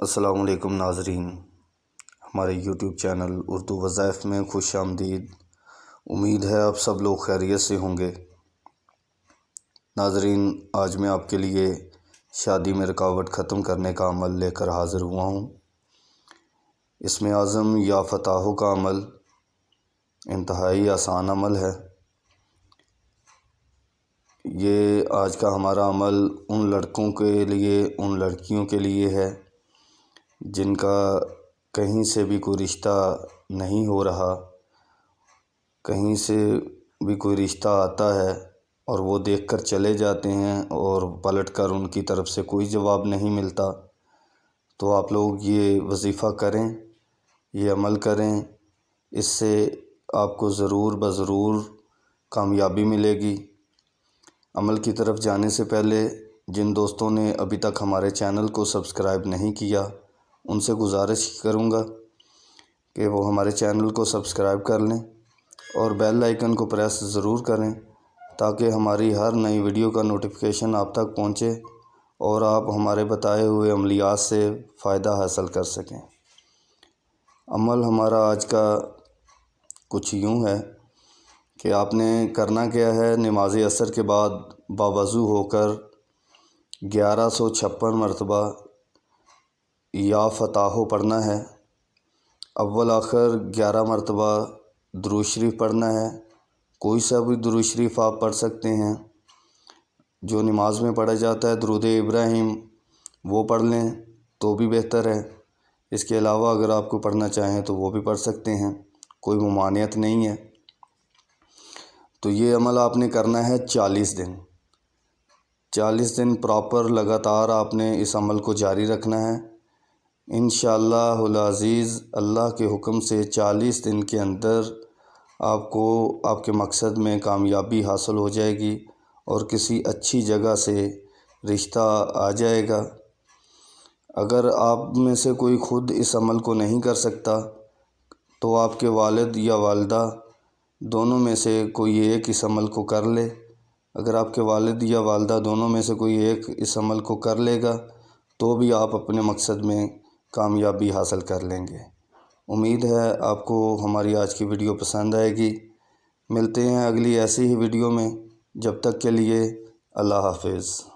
السلام علیکم ناظرین، ہمارے یوٹیوب چینل اردو وظائف میں خوش آمدید۔ امید ہے آپ سب لوگ خیریت سے ہوں گے۔ ناظرین، آج میں آپ کے لیے شادی میں رکاوٹ ختم کرنے کا عمل لے کر حاضر ہوا ہوں۔ اسم اعظم یا فتح کا عمل انتہائی آسان عمل ہے۔ یہ آج کا ہمارا عمل ان لڑکوں کے لیے، ان لڑکیوں کے لیے ہے جن کا کہیں سے بھی کوئی رشتہ نہیں ہو رہا، کہیں سے بھی کوئی رشتہ آتا ہے اور وہ دیکھ کر چلے جاتے ہیں اور پلٹ کر ان کی طرف سے کوئی جواب نہیں ملتا۔ تو آپ لوگ یہ وظیفہ کریں، یہ عمل کریں، اس سے آپ کو ضرور بضرور کامیابی ملے گی۔ عمل کی طرف جانے سے پہلے جن دوستوں نے ابھی تک ہمارے چینل کو سبسکرائب نہیں کیا، ان سے گزارش کروں گا کہ وہ ہمارے چینل کو سبسکرائب کر لیں اور بیل آئیکن کو پریس ضرور کریں تاکہ ہماری ہر نئی ویڈیو کا نوٹیفیکیشن آپ تک پہنچے اور آپ ہمارے بتائے ہوئے عملیات سے فائدہ حاصل کر سکیں۔ عمل ہمارا آج کا کچھ یوں ہے کہ آپ نے کرنا کیا ہے، نماز عصر کے بعد باوضو ہو کر 1156 مرتبہ یا فتح پڑھنا ہے۔ اول آخر 11 مرتبہ درود شریف پڑھنا ہے۔ کوئی سا بھی درود شریف آپ پڑھ سکتے ہیں جو نماز میں پڑھا جاتا ہے، درود ابراہیم وہ پڑھ لیں تو بھی بہتر ہے۔ اس کے علاوہ اگر آپ کو پڑھنا چاہیں تو وہ بھی پڑھ سکتے ہیں، کوئی ممانعت نہیں ہے۔ تو یہ عمل آپ نے کرنا ہے 40 دن 40 دن پراپر لگاتار آپ نے اس عمل کو جاری رکھنا ہے۔ انشاءاللہ العزیز اللہ کے حکم سے 40 دن کے اندر آپ کو آپ کے مقصد میں کامیابی حاصل ہو جائے گی اور کسی اچھی جگہ سے رشتہ آ جائے گا۔ اگر آپ میں سے کوئی خود اس عمل کو نہیں کر سکتا تو آپ کے والد یا والدہ دونوں میں سے کوئی ایک اس عمل کو کر لے۔ اگر آپ کے والد یا والدہ دونوں میں سے کوئی ایک اس عمل کو کر لے گا تو بھی آپ اپنے مقصد میں کامیابی حاصل کر لیں گے۔ امید ہے آپ کو ہماری آج کی ویڈیو پسند آئے گی۔ ملتے ہیں اگلی ایسی ہی ویڈیو میں، جب تک کے لیے اللہ حافظ۔